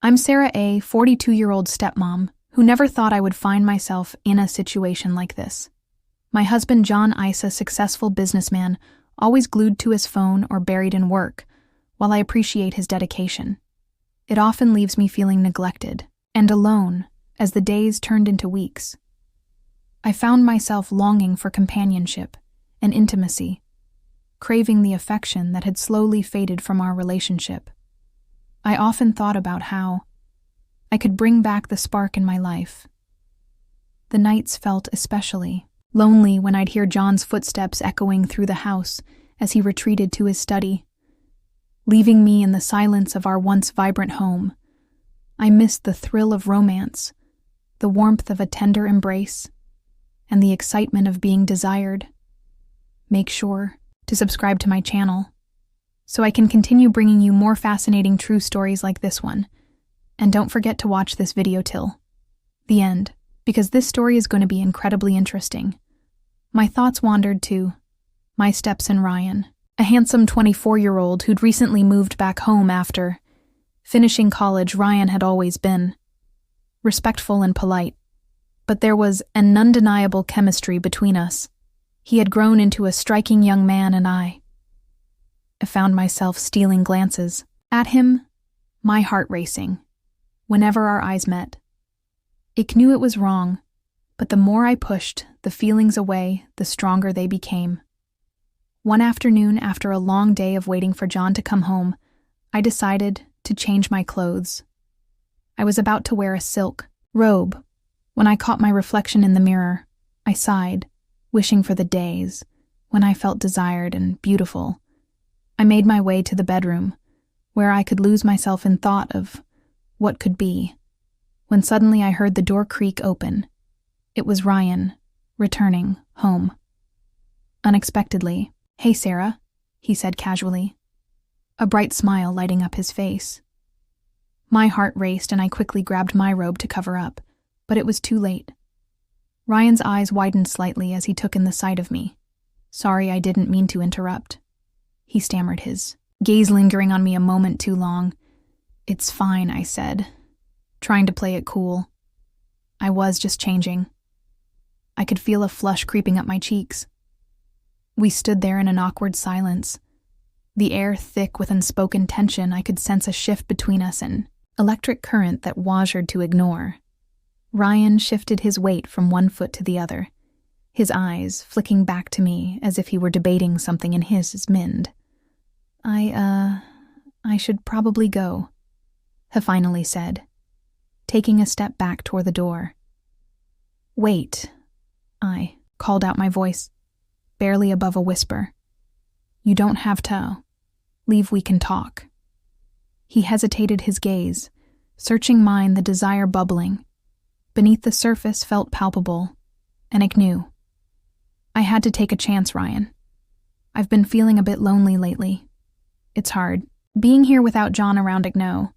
I'm Sarah, a 42-year-old stepmom who never thought I would find myself in a situation like this. My husband John is a successful businessman, always glued to his phone or buried in work, while I appreciate his dedication. It often leaves me feeling neglected and alone as the days turned into weeks. I found myself longing for companionship and intimacy, craving the affection that had slowly faded from our relationship. I often thought about how I could bring back the spark in my life. The nights felt especially lonely when I'd hear John's footsteps echoing through the house as he retreated to his study, leaving me in the silence of our once vibrant home. I missed the thrill of romance, the warmth of a tender embrace, and the excitement of being desired. Make sure to subscribe to my channel so I can continue bringing you more fascinating true stories like this one. And don't forget to watch this video till the end, because this story is going to be incredibly interesting. My thoughts wandered to my Stepson Ryan, a handsome 24-year-old who'd recently moved back home after finishing college. Ryan had always been respectful and polite, but there was an undeniable chemistry between us. He had grown into a striking young man, and I found myself stealing glances at him, my heart racing, whenever our eyes met. I knew it was wrong, but the more I pushed the feelings away, the stronger they became. One afternoon, after a long day of waiting for John to come home, I decided to change my clothes. I was about to wear a silk robe when I caught my reflection in the mirror. I sighed, wishing for the days when I felt desired and beautiful. I made my way to the bedroom, where I could lose myself in thought of what could be, when suddenly I heard the door creak open. It was Ryan, returning home. Unexpectedly. "Hey, Sarah," he said casually, a bright smile lighting up his face. My heart raced and I quickly grabbed my robe to cover up, but it was too late. Ryan's eyes widened slightly as he took in the sight of me. "Sorry, I didn't mean to interrupt," he stammered, his gaze lingering on me a moment too long. "It's fine," I said, trying to play it cool. I was just changing. I could feel a flush creeping up my cheeks. We stood there in an awkward silence. The air thick with unspoken tension. I could sense a shift between us, an electric current that was hard to ignore. Ryan shifted his weight from one foot to the other, his eyes flicking back to me as if he were debating something in his mind. I should probably go," he finally said, taking a step back toward the door. "Wait," I called out, my voice barely above a whisper. "You don't have to leave, we can talk." He hesitated, his gaze searching mine, the desire bubbling beneath the surface felt palpable, and I knew I had to take a chance. "Ryan, I've been feeling a bit lonely lately. It's hard being here without John around. No,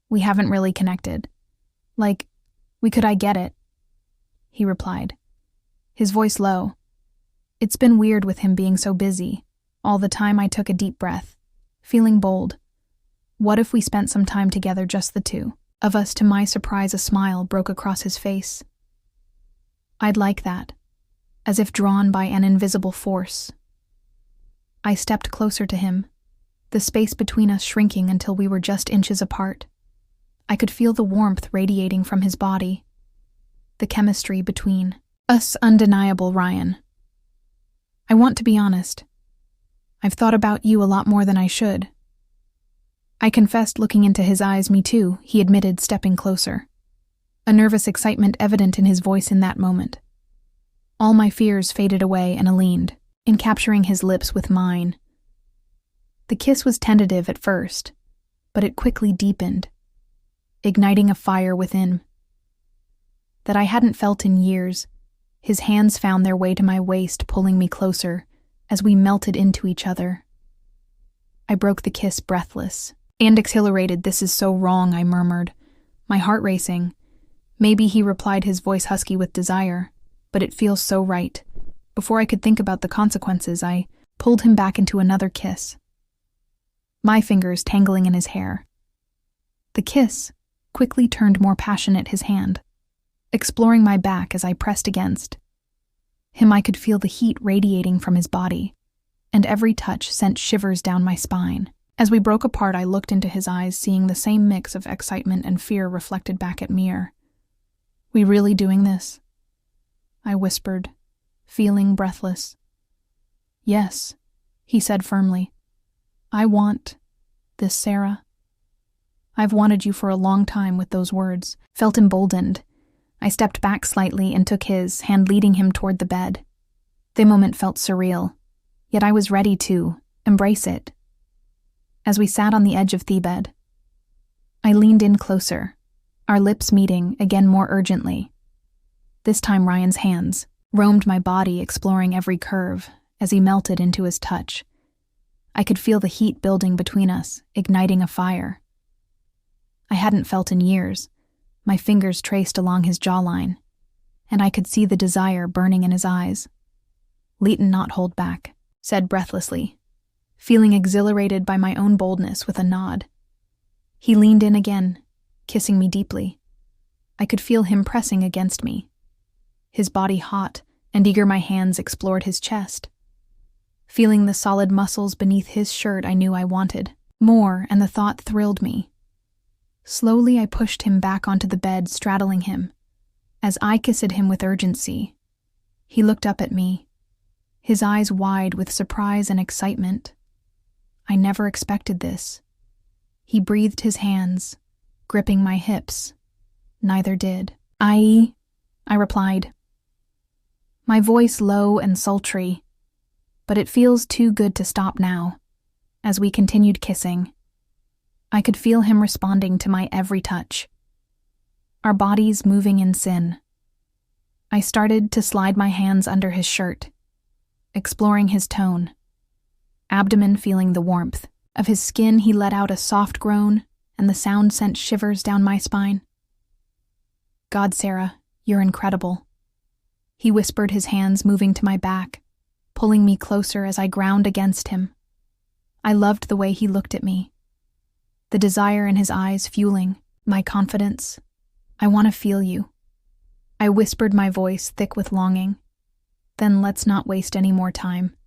we haven't really connected. Like, I get it," he replied, his voice low. "It's been weird with him being so busy all the time." I took a deep breath, feeling bold. What if we spent some time together, just the two of us? To my surprise, a smile broke across his face. "I'd like that," as if drawn by an invisible force. I stepped closer to him, the space between us shrinking until we were just inches apart. I could feel the warmth radiating from his body, the chemistry between us undeniable. "Ryan, I want to be honest. I've thought about you a lot more than I should," I confessed, looking into his eyes. "Me too," he admitted, stepping closer, a nervous excitement evident in his voice in that moment. All my fears faded away, and I leaned in, capturing his lips with mine. The kiss was tentative at first, but it quickly deepened, igniting a fire within that I hadn't felt in years. His hands found their way to my waist, pulling me closer as we melted into each other. I broke the kiss, breathless and exhilarated. "This is so wrong," I murmured, my heart racing. "Maybe," he replied, his voice husky with desire, "but it feels so right." Before I could think about the consequences, I pulled him back into another kiss, my fingers tangling in his hair. The kiss quickly turned more passionate his hand, exploring my back as I pressed against him. I could feel the heat radiating from his body, and every touch sent shivers down my spine. As we broke apart, I looked into his eyes, seeing the same mix of excitement and fear reflected back at me. "We really doing this?" I whispered, feeling breathless. "Yes," he said firmly. "I want this, Sarah." "I've wanted you for a long time." With those words, felt emboldened. I stepped back slightly and took his hand, leading him toward the bed. The moment felt surreal, yet I was ready to embrace it. As we sat on the edge of the bed, I leaned in closer, our lips meeting again more urgently. This time Ryan's hands roamed my body, exploring every curve as he melted into his touch. I could feel the heat building between us, igniting a fire I hadn't felt in years. My fingers traced along his jawline, and I could see the desire burning in his eyes. "Let not hold back," said breathlessly, feeling exhilarated by my own boldness. With a nod, he leaned in again, kissing me deeply. I could feel him pressing against me, his body hot and eager. My hands explored his chest. Feeling the solid muscles beneath his shirt, I knew I wanted more, and the thought thrilled me. Slowly, I pushed him back onto the bed, straddling him. As I kissed him with urgency, he looked up at me, his eyes wide with surprise and excitement. I never expected this. He breathed his hands, gripping my hips. Neither did I replied, my voice low and sultry. "But it feels too good to stop now." As we continued kissing, I could feel him responding to my every touch, our bodies moving in sync. I started to slide my hands under his shirt, exploring his tone, abdomen, feeling the warmth of his skin. He let out a soft groan, and the sound sent shivers down my spine. "God, Sarah, you're incredible," he whispered, his hands moving to my back, pulling me closer as I ground against him. I loved the way he looked at me, the desire in his eyes fueling my confidence. "I want to feel you," I whispered, my voice thick with longing. "Then let's not waste any more time,"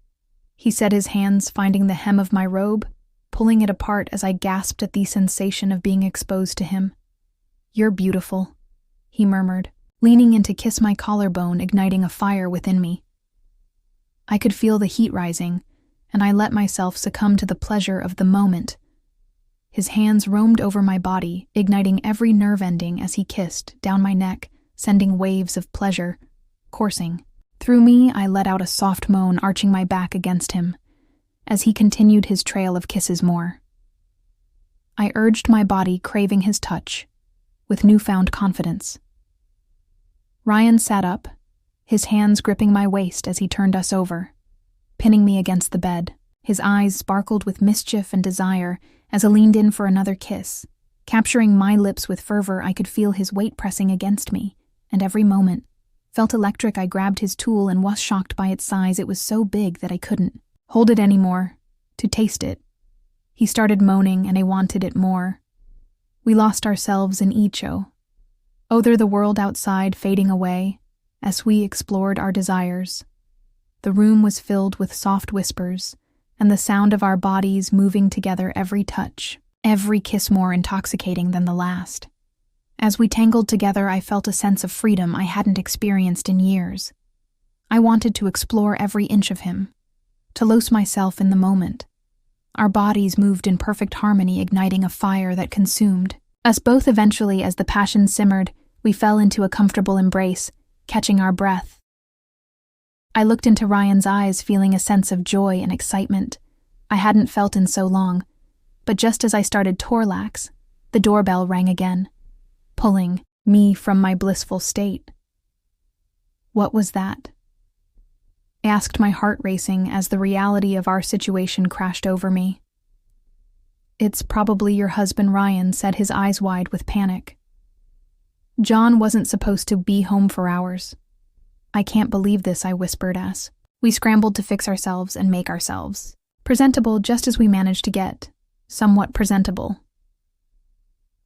he said, his hands finding the hem of my robe, pulling it apart as I gasped at the sensation of being exposed to him. "You're beautiful," he murmured, leaning in to kiss my collarbone, igniting a fire within me. I could feel the heat rising, and I let myself succumb to the pleasure of the moment. His hands roamed over my body, igniting every nerve ending as he kissed down my neck, sending waves of pleasure coursing through me. I let out a soft moan, arching my back against him as he continued his trail of kisses more. I urged my body, craving his touch with newfound confidence. Ryan sat up, his hands gripping my waist as he turned us over, pinning me against the bed. His eyes sparkled with mischief and desire as I leaned in for another kiss. Capturing my lips with fervor, I could feel his weight pressing against me, and every moment felt electric. I grabbed his tool and was shocked by its size. It was so big that I couldn't hold it anymore to taste it. He started moaning, and I wanted it more. We lost ourselves in each other, the world outside fading away as we explored our desires. The room was filled with soft whispers and the sound of our bodies moving together, every touch, every kiss more intoxicating than the last. As we tangled together, I felt a sense of freedom I hadn't experienced in years. I wanted to explore every inch of him, to lose myself in the moment. Our bodies moved in perfect harmony, igniting a fire that consumed us both. Eventually, as the passion simmered, we fell into a comfortable embrace, catching our breath. I looked into Ryan's eyes, feeling a sense of joy and excitement I hadn't felt in so long. But just as I started to relax, the doorbell rang again, pulling me from my blissful state. "What was that?" I asked, my heart racing as the reality of our situation crashed over me. "It's probably your husband," Ryan said, his eyes wide with panic. "John wasn't supposed to be home for hours." "I can't believe this," I whispered as we scrambled to fix ourselves and make ourselves presentable, just as we managed to get somewhat presentable.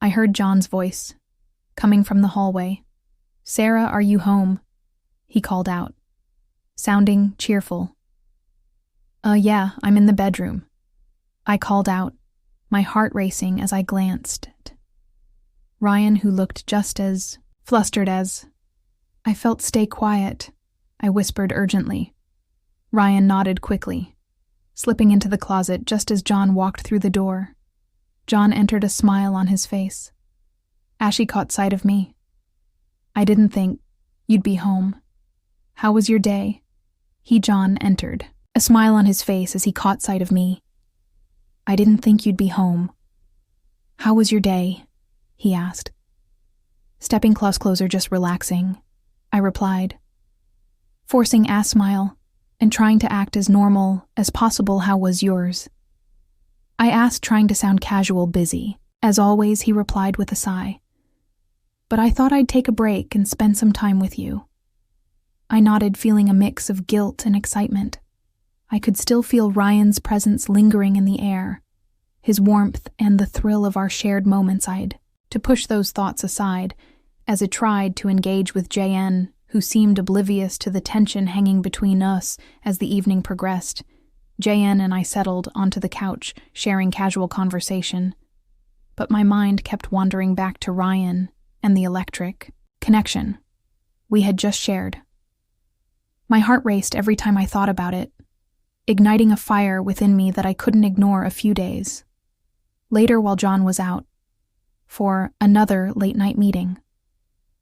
I heard John's voice, coming from the hallway. "Sarah, are you home?" he called out, sounding cheerful. Yeah, I'm in the bedroom," I called out, my heart racing as I glanced at Ryan, who looked just as flustered as I felt. "Stay quiet," I whispered urgently. Ryan nodded quickly, slipping into the closet just as John walked through the door. John entered, a smile on his face. Ashley caught sight of me. "I didn't think you'd be home. How was your day?" John entered, a smile on his face as he caught sight of me. "I didn't think you'd be home. How was your day?" he asked. "Stepping closer, just relaxing," I replied, forcing a smile and trying to act as normal as possible. "How was yours?" I asked, trying to sound casual. "Busy. As always," he replied with a sigh. "But I thought I'd take a break and spend some time with you." I nodded, feeling a mix of guilt and excitement. I could still feel Ryan's presence lingering in the air, his warmth and the thrill of our shared moments. I'd to push those thoughts aside as I tried to engage with JN, who seemed oblivious to the tension hanging between us as the evening progressed. JN and I settled onto the couch, sharing casual conversation. But my mind kept wandering back to Ryan and the electric connection we had just shared. My heart raced every time I thought about it, igniting a fire within me that I couldn't ignore. A few days later, while John was out for another late-night meeting,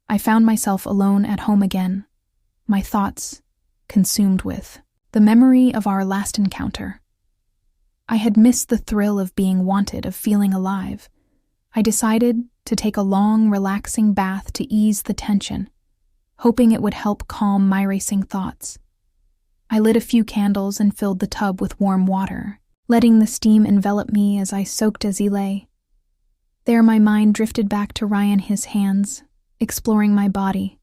I found myself alone at home again, my thoughts consumed with the memory of our last encounter. I had missed the thrill of being wanted, of feeling alive. I decided to take a long, relaxing bath to ease the tension, hoping it would help calm my racing thoughts. I lit a few candles and filled the tub with warm water, letting the steam envelop me as I soaked as he lay. There my mind drifted back to Ryan, his hands exploring my body.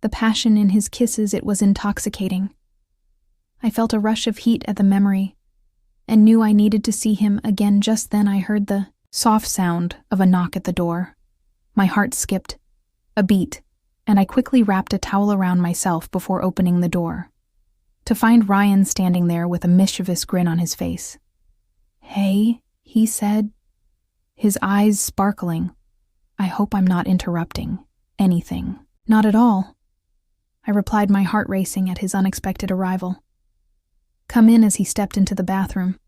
The passion in his kisses, it was intoxicating. I felt a rush of heat at the memory and knew I needed to see him again. Just then I heard the soft sound of a knock at the door. My heart skipped a beat, and I quickly wrapped a towel around myself before opening the door, to find Ryan standing there with a mischievous grin on his face. "Hey," he said, his eyes sparkling. "I hope I'm not interrupting anything." "Not at all," I replied, my heart racing at his unexpected arrival. "Come in," as he stepped into the bathroom.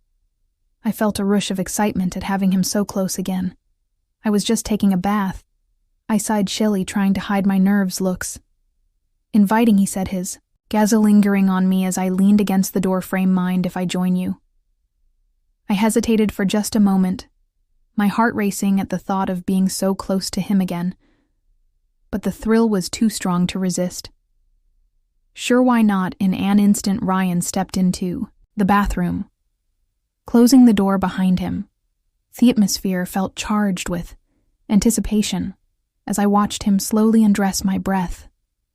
I felt a rush of excitement at having him so close again. I was just taking a bath. I sighed shilly, trying to hide my nerves. "Looks inviting," he said, his gaze lingering on me as I leaned against the door frame. "Mind if I join you?" I hesitated for just a moment, my heart racing at the thought of being so close to him again. But the thrill was too strong to resist. Sure, why not? In an instant, Ryan stepped into the bathroom, closing the door behind him. The atmosphere felt charged with anticipation as I watched him slowly undress, my breath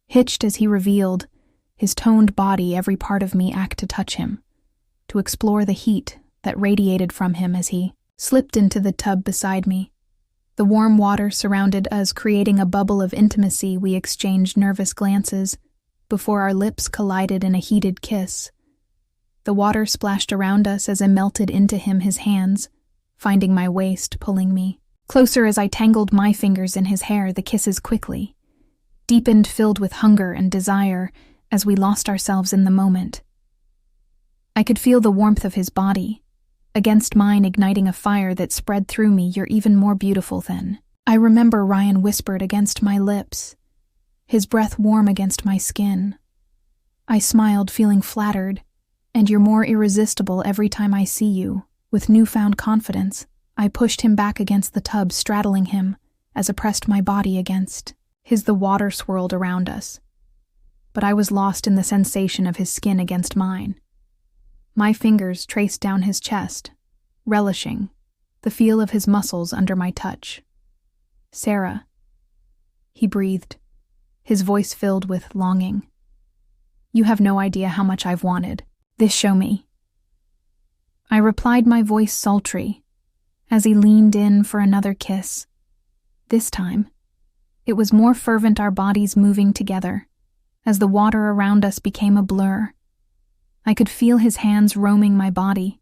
hitched as he revealed his toned body, every part of me ached to touch him, to explore the heat that radiated from him as he slipped into the tub beside me. The warm water surrounded us, creating a bubble of intimacy. We exchanged nervous glances before our lips collided in a heated kiss. The water splashed around us as I melted into him, his hands finding my waist, pulling me closer as I tangled my fingers in his hair. The kisses quickly deepened, filled with hunger and desire, as we lost ourselves in the moment. I could feel the warmth of his body against mine, igniting a fire that spread through me. "You're even more beautiful than I remember," Ryan whispered against my lips, his breath warm against my skin. I smiled, feeling flattered. "And you're more irresistible every time I see you." With newfound confidence, I pushed him back against the tub, straddling him as I pressed my body against his. The water swirled around us, but I was lost in the sensation of his skin against mine. My fingers traced down his chest, relishing the feel of his muscles under my touch. "Sarah," he breathed, his voice filled with longing. "You have no idea how much I've wanted this. Show me." I replied, my voice sultry, as he leaned in for another kiss, This time, it was more fervent, our bodies moving together, as the water around us became a blur. I could feel his hands roaming my body,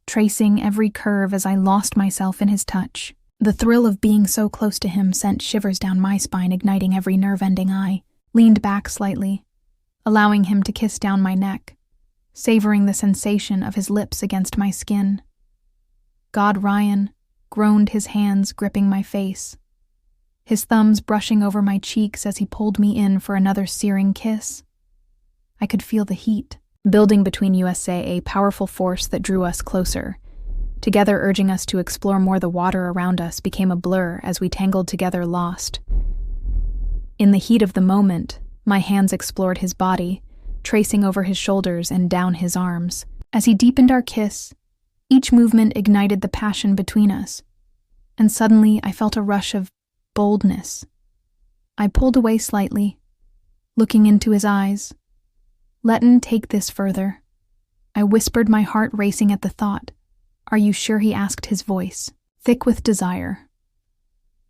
tracing every curve as I lost myself in his touch. The thrill of being so close to him sent shivers down my spine, igniting every nerve-ending. I leaned back slightly, allowing him to kiss down my neck, savoring the sensation of his lips against my skin. God, Ryan groaned, his hands gripping my face, his thumbs brushing over my cheeks as he pulled me in for another searing kiss. I could feel the heat building between us, a powerful force that drew us closer, together urging us to explore more. The water around us became a blur as we tangled together, lost. In the heat of the moment, my hands explored his body, tracing over his shoulders and down his arms. As he deepened our kiss, each movement ignited the passion between us, and suddenly I felt a rush of boldness. I pulled away slightly, looking into his eyes. "Let'n take this further," I whispered, my heart racing at the thought. "Are you sure?" he asked, his voice thick with desire.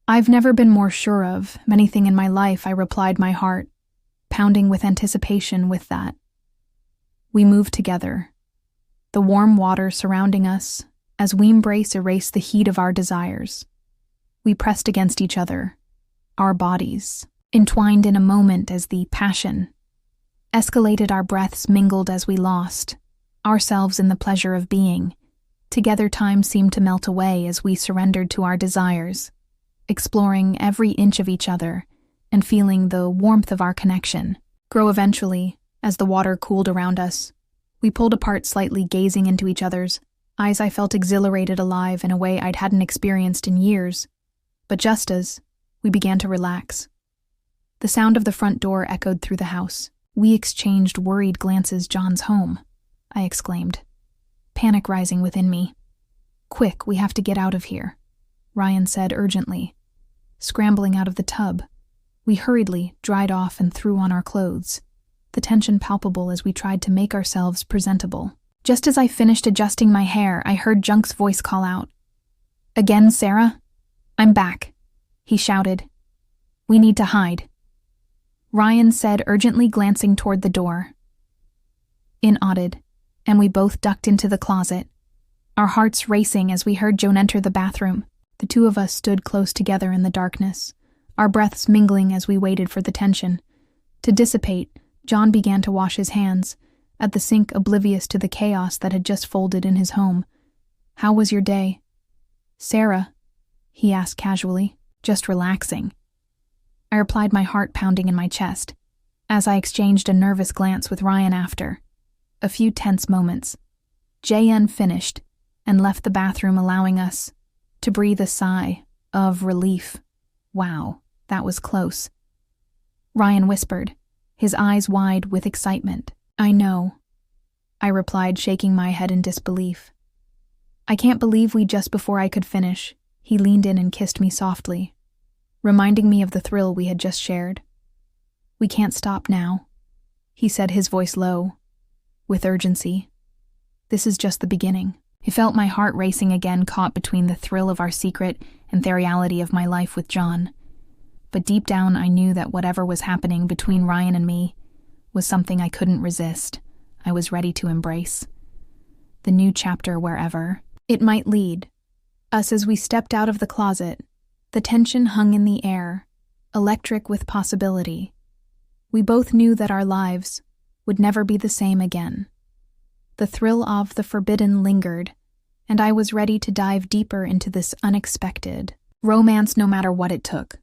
"I've never been more sure of anything in my life," I replied, my heart pounding with anticipation. With that, we moved together, the warm water surrounding us as we erased the heat of our desires. We pressed against each other, our bodies entwined in a moment as the passion escalated. Our breaths mingled as we lost ourselves in the pleasure of being together. Time seemed to melt away as we surrendered to our desires, exploring every inch of each other and feeling the warmth of our connection grow. Eventually, as the water cooled around us, we pulled apart slightly, gazing into each other's eyes. I felt exhilarated, alive in a way I hadn't experienced in years. But just as we began to relax, the sound of the front door echoed through the house. We exchanged worried glances. "John's home," I exclaimed, panic rising within me. "Quick, we have to get out of here," Ryan said urgently, scrambling out of the tub. We hurriedly dried off and threw on our clothes, the tension palpable as we tried to make ourselves presentable. Just as I finished adjusting my hair, I heard Junk's voice call out, "Again, Sarah? I'm back," he shouted. "We need to hide," Ryan said urgently, glancing toward the door. In nodded, and we both ducked into the closet, our hearts racing as we heard Joan enter the bathroom. The two of us stood close together in the darkness, our breaths mingling as we waited for the tension to dissipate. John began to wash his hands at the sink, oblivious to the chaos that had just folded in his home. "How was your day, Sarah?" he asked casually. "Just relaxing," I replied, my heart pounding in my chest, as I exchanged a nervous glance with Ryan. After a few tense moments, JN finished and left the bathroom, allowing us to breathe a sigh of relief. "Wow, that was close," Ryan whispered, his eyes wide with excitement. "I know," I replied, shaking my head in disbelief. "I can't believe we..." Just before I could finish, he leaned in and kissed me softly, reminding me of the thrill we had just shared. "We can't stop now," he said, his voice low, with urgency. "This is just the beginning." I felt my heart racing again, caught between the thrill of our secret and the reality of my life with John. But deep down, I knew that whatever was happening between Ryan and me was something I couldn't resist. I was ready to embrace the new chapter, wherever it might lead us. As we stepped out of the closet, the tension hung in the air, electric with possibility. We both knew that our lives would never be the same again. The thrill of the forbidden lingered, and I was ready to dive deeper into this unexpected romance, no matter what it took.